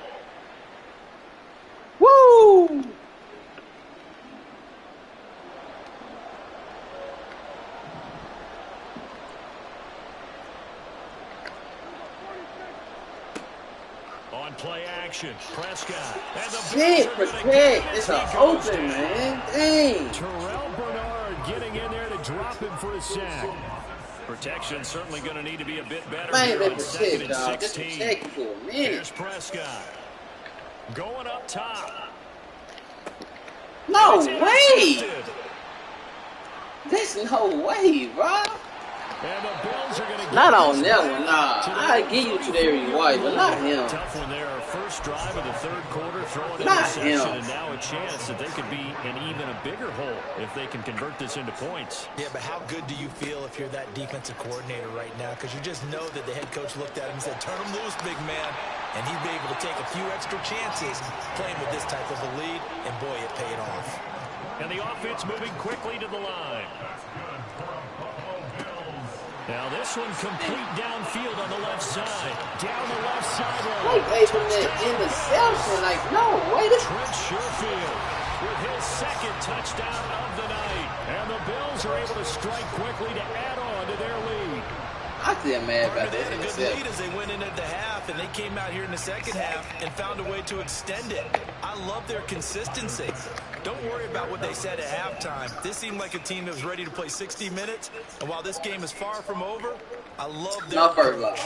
Woo!
On play action, Prescott. And the
Shit, protect. It's an open, man. Dang.
Terrell Bernard getting in there to drop him for a sack. Protection certainly going to need to be a bit better.
Man,
Here
they
on 2nd
protect,
and
dog. Just
16.
protect for a minute.
Here's Prescott. Going up top.
No way. There's no way, bro.
And the Bills are going to
not on that one, nah. I give you to Tre'Davious White, but not him.
Tough one there. First drive of the third quarter, throwing an
not
interception,
him.
and now a chance that they could be in even a bigger hole if they can convert this into points.
Yeah, but how good do you feel if you're that defensive coordinator right now? Because you just know that the head coach looked at him and said, turn him loose, big man. And he'd be able to take a few extra chances playing with this type of a lead, and boy, it paid off.
And the offense moving quickly to the line. Now this one complete downfield on the left side. Down the left sideline.
Like, hey, from that interception, like, no, wait a
Trent Sherfield with his second touchdown of the night. And the Bills are able to strike quickly to add on to their lead.
I feel mad about
They
that
had a good
interception.
lead as they went in at the half, and they came out here in the second half and found a way to extend it. I love their consistency. Don't worry about what they said at halftime. This seemed like a team that was ready to play 60 minutes, and while this game is far from over, I love their approach.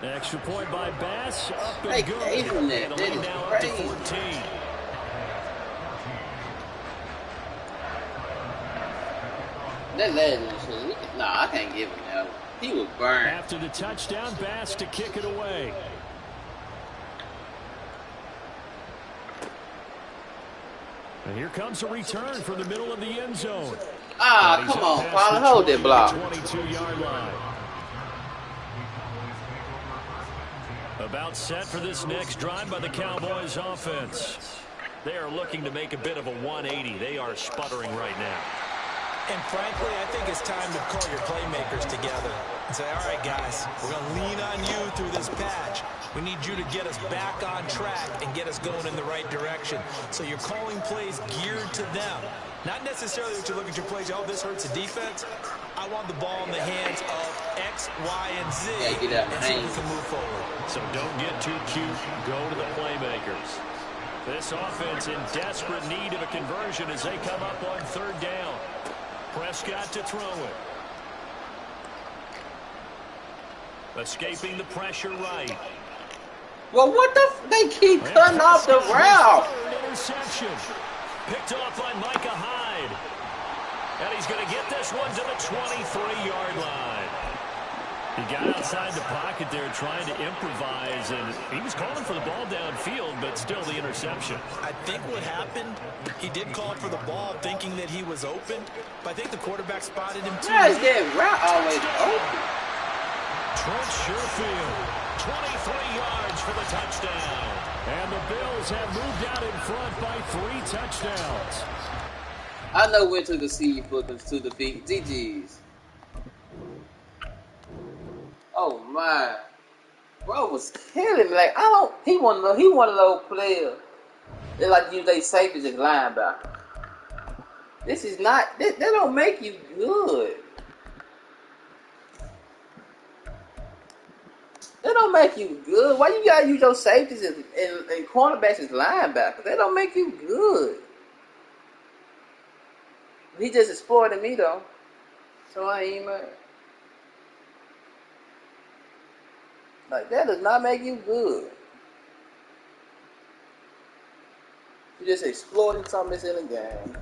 Extra point by Bass, up and
Hey,
good.
Adrian,
And the
that
lead
is
now up to
crazy.
14.
That last one, nah, I can't give him that one. He was burned.
After the touchdown, Bass to kick it away. And here comes a return from the middle of the end zone.
Ah, come on, Paul, hold that block.
22-yard line. About set for this next drive by the Cowboys offense. They are looking to make a bit of a 180. They are sputtering right now.
And frankly, I think it's time to call your playmakers together and say, all right, guys, we're going to lean on you through this patch. We need you to get us back on track and get us going in the right direction. So you're calling plays geared to them. Not necessarily that you look at your plays, oh, this hurts the defense. I want the ball in the hands of X, Y, and Z, and see if we can move forward.
So don't get too cute. Go to the playmakers. This offense in desperate need of a conversion as they come up on third down. Prescott to throw it. Escaping the pressure right.
Well, what the they keep cutting off the route.
Third interception. Picked off by Micah Hyde. And he's going to get this one to the 23-yard line. He got outside the pocket there trying to improvise, and he was calling for the ball downfield, but still the interception.
I think what happened, he did call for the ball thinking that he was open, but I think the quarterback spotted him too.
Why is that route always open?
Trent Sherfield, 23 yards for the touchdown. And the Bills have moved out in front by 3 touchdowns.
I know when to see footers to the big GGs. Oh my, bro was killing me. Like he one of those players. They like use they safeties as linebacker. This is not. That don't make you good. That don't make you good. Why you gotta use your safeties and cornerbacks as linebackers? That don't make you good. He just exploited me though, so I ain't mad. Like, that does not make you good. You're just exploiting something that's in the game.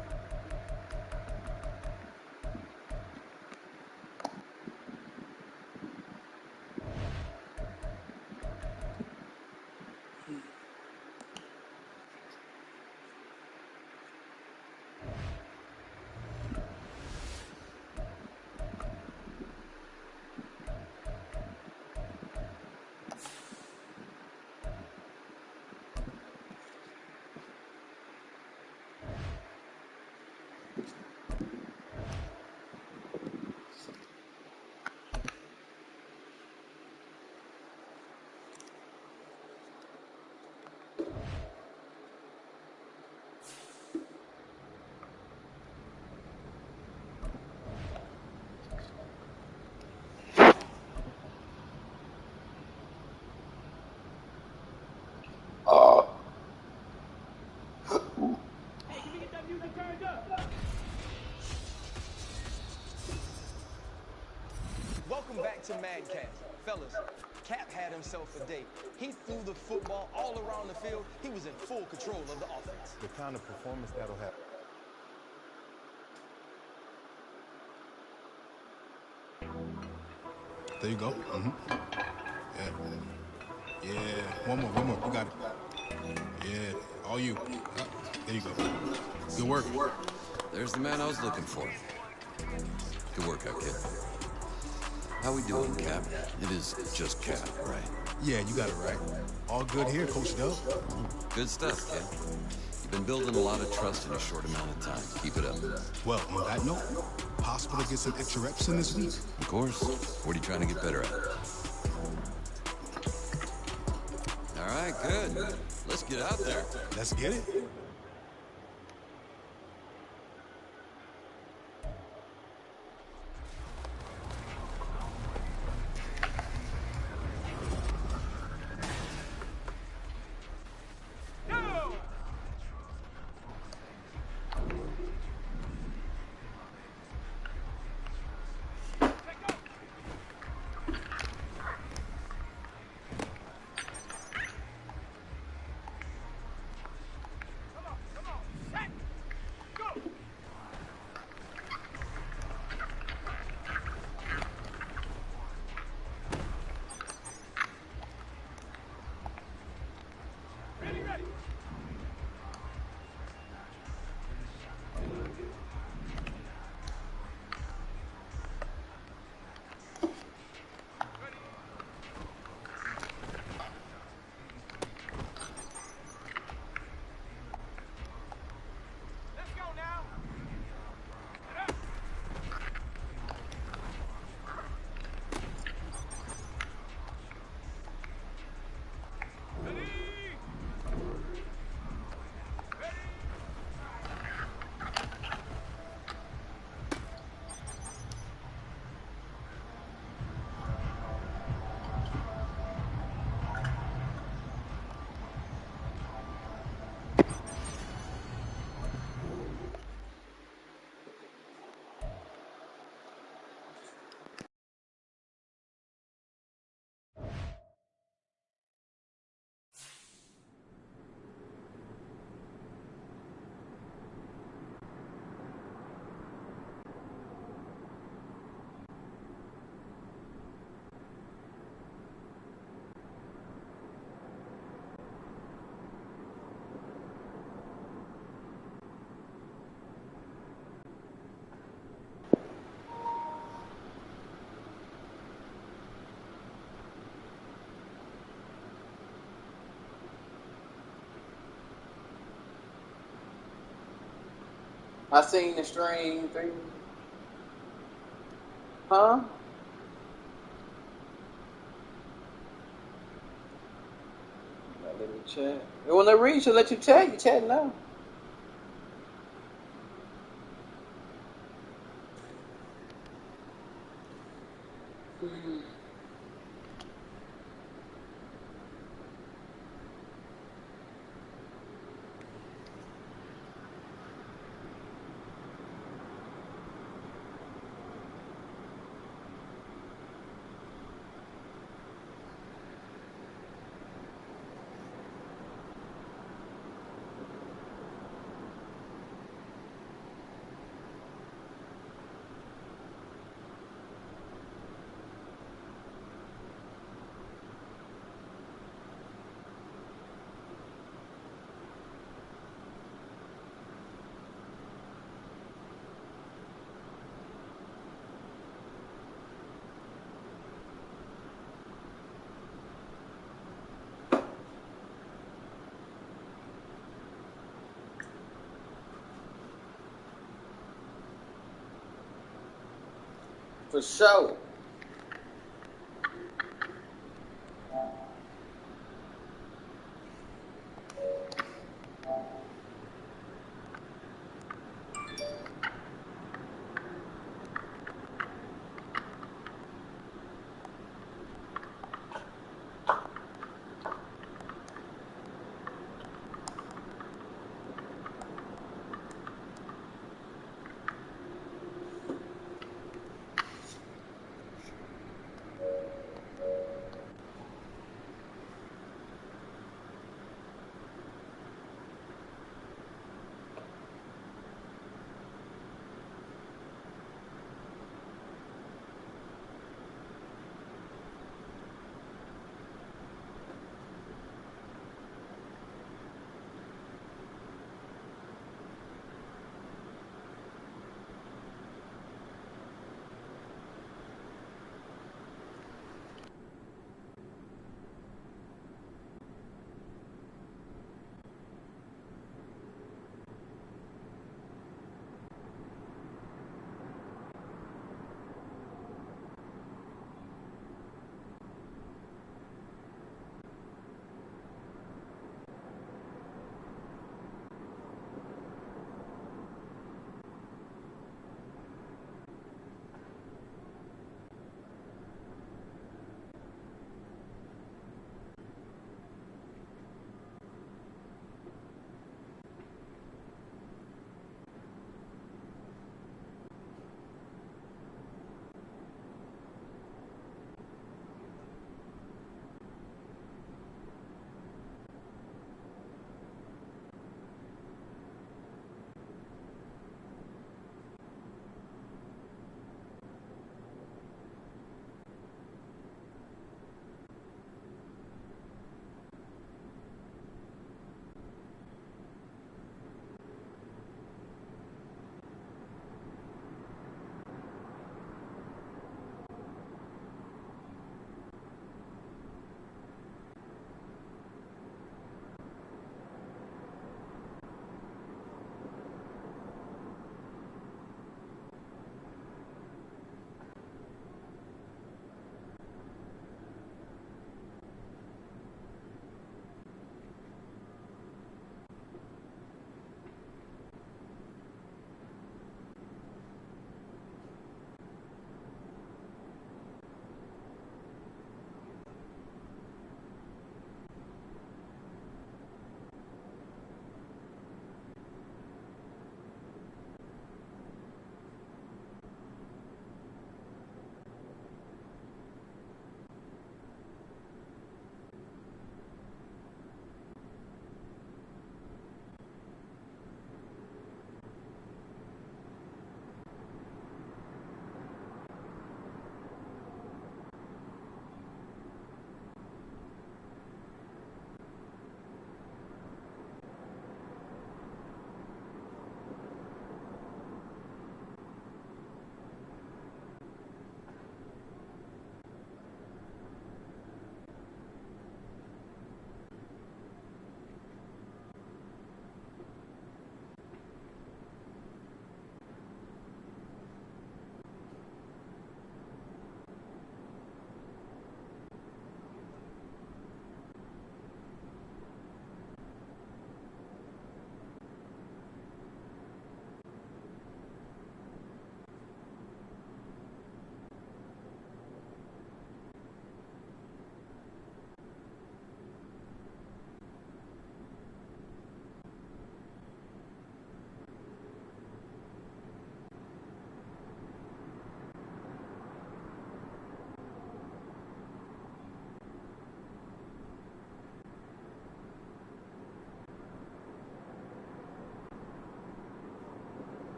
Welcome back to Madcast. Fellas, Cap had himself a day. He threw the football all around the field. He was in full control of the offense.
The kind of performance that'll have. There you go. Yeah. Yeah. One more. You got it. Yeah. All you. There you go. Good work.
There's the man I was looking for. Good work out, kid. How we doing, Cap? It is just Cap, right?
Yeah, you got it right. All good here, Coach Dub.
Good stuff, kid. You've been building a lot of trust in a short amount of time. Keep it up.
Well, on that note, possible to get some extra reps in this week?
Of course. What are you trying to get better at? All right, good. Let's get out there.
Let's get it.
I seen the stream thing. Huh? Let me check. When they read, she'll let you chat. You chat now. For sure.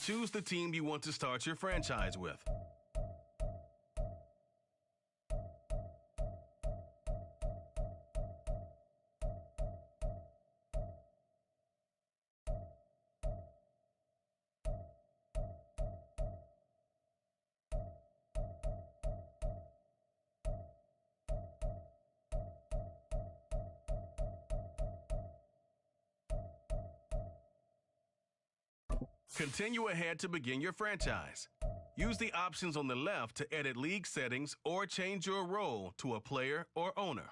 Choose the team you want to start your franchise with. Continue ahead to begin your franchise. Use the options on the left to edit league settings or change your role to a player or owner.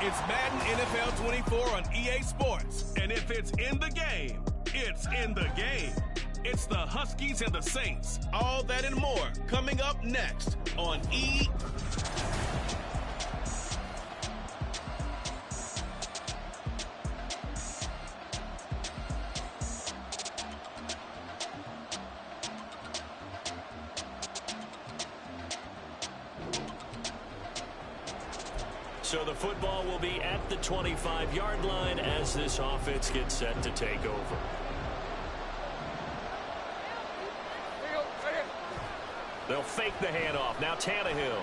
It's Madden NFL 24 on EA Sports. And if it's in the game, it's in the game. It's the Huskies and the Saints. All that and more coming up next on EA.
So the football will be at the 25-yard line as this offense gets set to take over. They'll fake the handoff. Now Tannehill.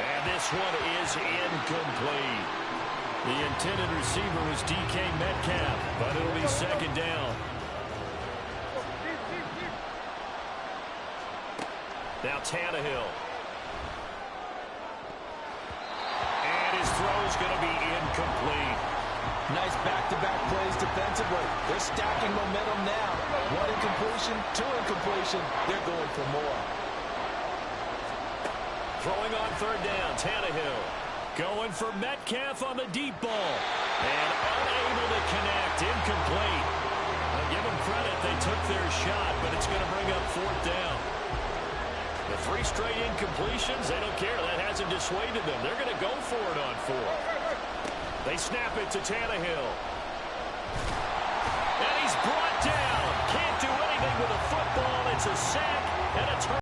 And this one is incomplete. The intended receiver was DK Metcalf, but it'll be second down. Now Tannehill. Throw's going to be incomplete.
Nice back-to-back plays defensively. They're stacking momentum now. One incompletion, two incompletion. They're going for more.
Throwing on third down, Tannehill. Going for Metcalf on the deep ball. And unable to connect, incomplete. I'll give them credit, they took their shot, but it's going to bring up fourth down. The 3 straight incompletions, they don't care. That hasn't dissuaded them. They're going to go for it on 4. They snap it to Tannehill. And he's brought down. Can't do anything with a football. It's a sack and a turnover.